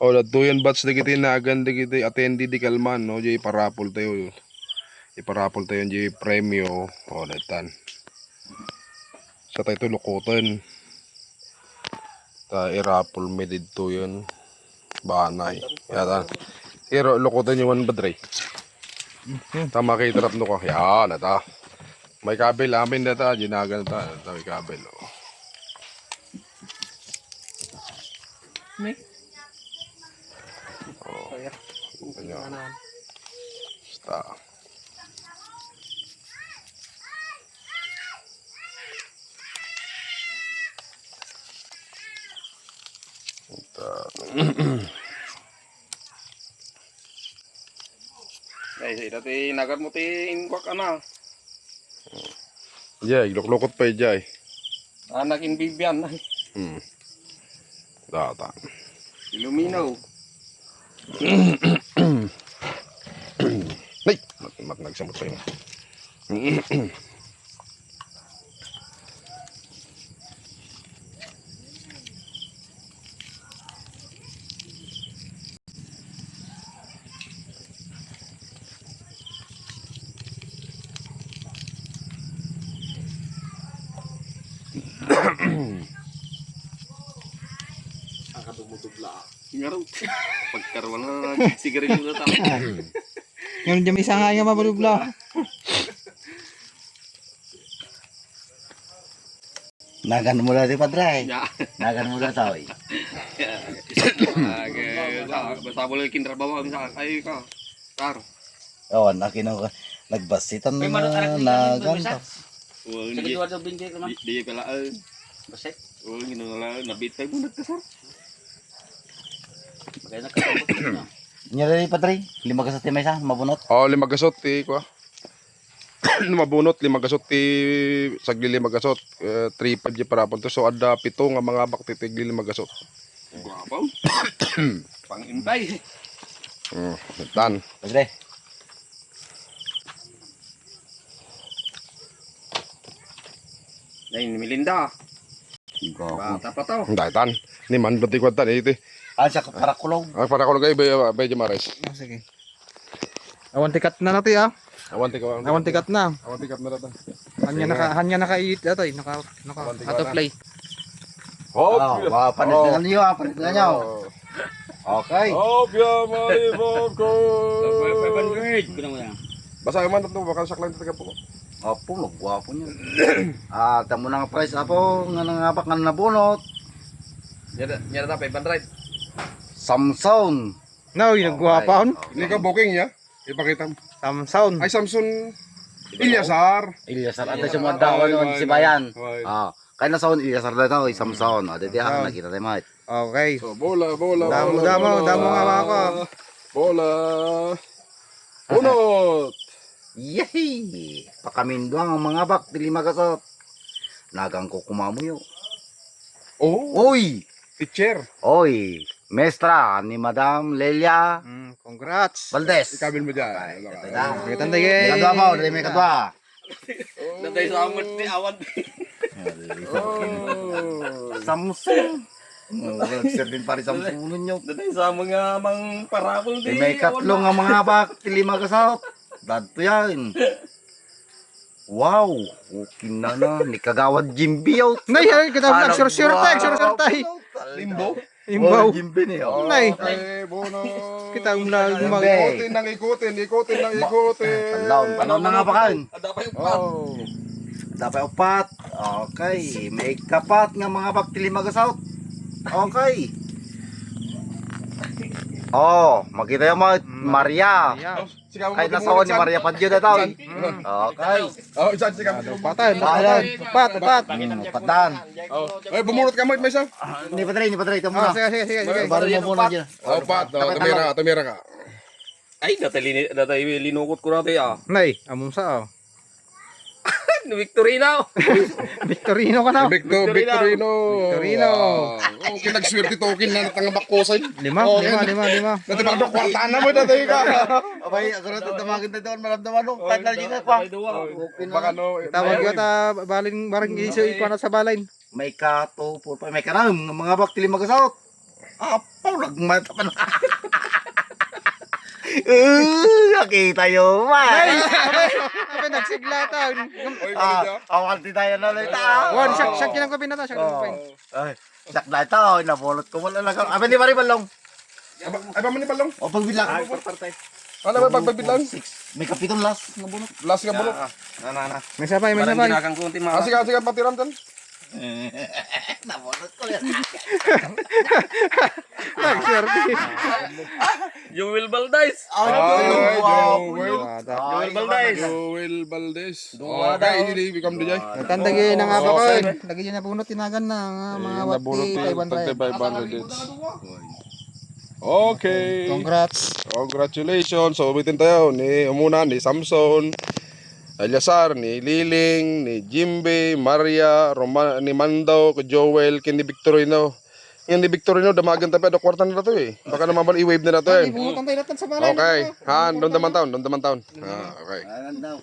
O duyan batch na kita nagan di kita attendee di kalman no jay parapol tayo. Iparapol tayo jay premyo o datan. Sa tayo lukutan. Ta irapol me dito yun. Banay. Yata. Pero lukutan yung badre. Tama kay trap no ko. Yan ata. May kabel amin na ta, ginagan ta, may kabel oh. May. Oh. Ganyan. Basta. Ay, dati nagat mo ti inkwak ana. Yeah, iluklukot pa jay. Anak in Bibian. Data. Ilumino. Nay, nagsamot pa yun. Akadumutubla. Ngaro. Pagkarwan na sigarilyo na tao. Ngayon dyan may sangay nga mabalubla. Nagan mo na di padre. Ya. Nagan mo na tao. Basta mo lang kinrabawa sa ay ka. Kar. Oh, nagbasitan na nagan to. Di pala basek. Oh, ginala nabitay mo nagkasar. Magay na Nyari padre, 5 ka sa timesa, mabunot. Oh, 5 gasot ti ko. Mabunot 5 gasot ti sagli 5 gasot. 3-5 di parapol to. So ada 7 nga mga bakti tigli 5 gasot. Guwapo. Pang-imbay. Tan. Padre. Nay ni Melinda. Gago. Bata pa to. Tan. Ni man bati ko tan iti. Siya para kulong. Para ko lagay bay Jamares. Sige. Awan tikat na natin ah. Awan ti ko. Awan tikat na. Awan ti kap na ta. Hanya naka-eat ato eh. Naka auto play. Oh, panit niyo, panit niyo. Okay. Oh, ya mai boko. 500 kuno mo yan. Basa man to bakal saklan ti po. Apo, nagwapo niyo. Tamo na nga price apo, nga nangabak nga nabunot. Nyara ta 500. Samsung. No, yung nagwapahon. Ini ka booking ya. Ipakita mo. Samsung. Ay Samson Ilyasar. Ilyasar ata siya mga daw nun si Bayan. Ay. Kaya na sa Ilyasar na ito, Samsung. Dito yan, nakita tayo mga. Okay. So bola. Damo nga mga ko. Bola. Unot. Yehey! Pakamindo ang mga bak, dili magasot. Nagang ko kumamuyo. Oh, Oy! teacher. Oy! Mestra ni Madam Lelia Congrats. Valdez. Ikabil mo dyan. Okay, tanday May kay. kadwa mo, may kadwa. Natay sa amot ni awan. Samsung. Nagsirdin pa rin Samsung ninyo. Natay sa mga mang parabol di. May katlo nga mga bak, dili magasot. Dadto yan. Wow! Okay na. Ni Kagawad Jimby out. Nay, kita nag-sure tay. Limbo. Imbaw. Jimby ni. Nay. Ay, bono. Kita umlag Ikutin. Panahon na nga pa kan. Ada pa yung Oh. Dapat upat. Okay. May kapat nga mga baktili magasot. Okay. Oh, makita yung mga Maria. Kahit nasa ni Maria Padyo na tao. Okay. Oh, isa sikam. Patan. Pat. Patan. Oh. Ay, bumunot ka mo may isa. Hindi pa try. Ito muna. Sige. Baru mo muna dyan. Oh, pat. Tumira ka. ay natay linukot ko natin ah. Nay, amon sa. Victorino. Victorino ka na. Victorino. Victorino. Oh, kinagswerte token na natangabak ko sa. 5. Dati pag kwarta na mo dati ka. Abay, ako na tamagin na doon. Maramdaman mo. Kahit na dito pa. Baka no. Tawag kita baling iso ikuan sa balain. May kato. May karam. Mga baktili magasot. Apaw, nagmata pa na. Nakita yun, Ay! man. Sabi, nagsiglatan. Awanti tayo na ulit. One, shak kinang ko binata. Shak kinang ko Ay, sak na ito. Napulot ko wala lang. Abi ni Mari Balong. Ay, paman ni Palong. O, pagbilang. Ano ba pagbabitlan? May kapitong last na bunot. Last ka bulok. May sabay, may Parang sabay. ginakang kunti mga. Ah, sige, patiram dyan. Napulot ko yan. Nag-swerte. Joel Baldays. Ay, Joel. Joel Baldays. Joel Valdez. Okay, hindi become the jay. Nagtandagi na nga ba ko. Lagi yun na bunot tinagan na mga Nabulot wati, 500. 500. Okay. Congrats. Congratulations. So, ulitin tayo. Ni umuna, ni Samson, Eliasar, ni Liling, ni Jimbe, Maria, ni Mandaw, Joel, ni Victorino. Yung ni Victorino, damagan tayo. Kwarta na to eh. Baka naman ba i-wave na to eh. Bunutan tayo natin sa balay. Okay. Ha, doon daman taon. Okay. Ayan daw,